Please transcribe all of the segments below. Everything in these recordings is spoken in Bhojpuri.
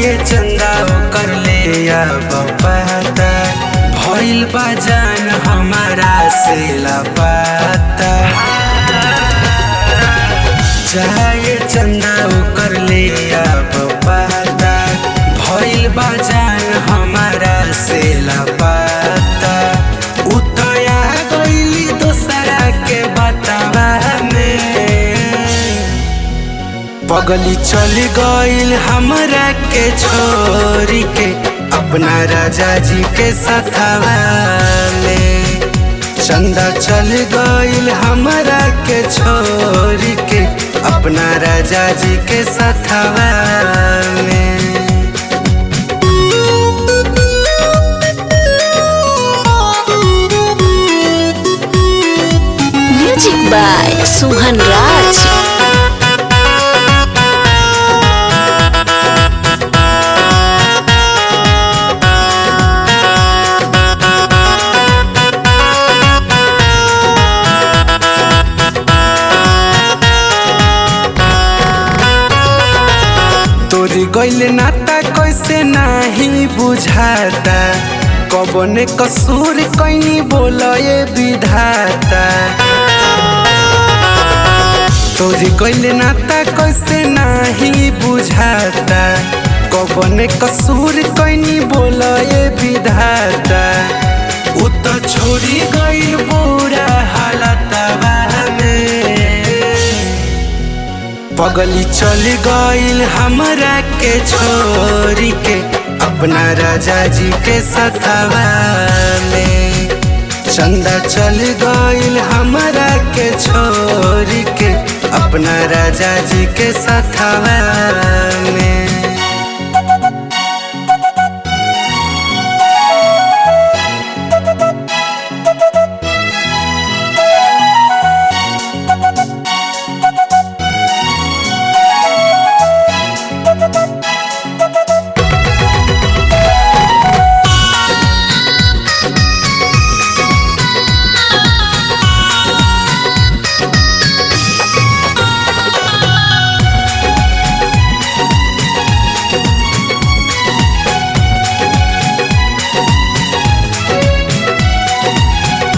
जाए चंदा कर ले पता भइल बा जान हमारा से लापता। जाए चंदा कर ले पता भइल बा जान हमारा से लापता। उतया गइली दोसरा के बतावा पगली चल गइल हमरा के छोरी के अपना राजा जी के सथवा में। चंदा चल गइल हमरा के छोरी के अपना राजा जी के सथवा में। म्यूजिक बाय सुहन राज। तोरी गइल नाता कैसे नाही बुझाता कबने कसूर कहीं बोलए विधाता। तोरी गइल नाता कैसे नाही बुझाता कबने कसूर कहीं बोलए विधाता। उ तो छोड़ी गइल बुरा हालतवा में। पगली चल गइल हमरा के छोरी के अपना राजा जी के सथवा में। चंदा चल गइल हमरा के छोरी के अपना राजा जी के सथवा में।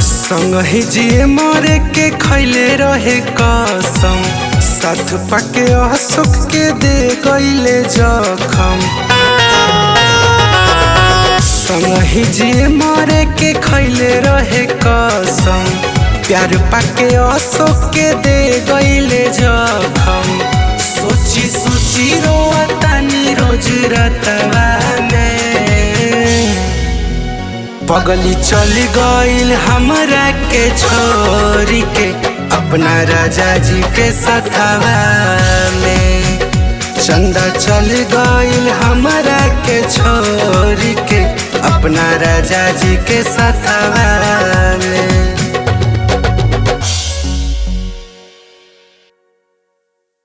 संग ही जिए मरे के खैले रहे कसम साथ पाके सुख के दे गइले जखम। संग ही जिए मरे के खैले रहे कसम प्यार पाके सुख के दे गइले जखम। सोची सोची रोतानी रोज रतवा में। पगली चल गइल हमरा के छोरी के अपना राजा जी के सथवा में। चंदा चल गइल हमरा के छोरी के अपना राजा जी के सथवा में।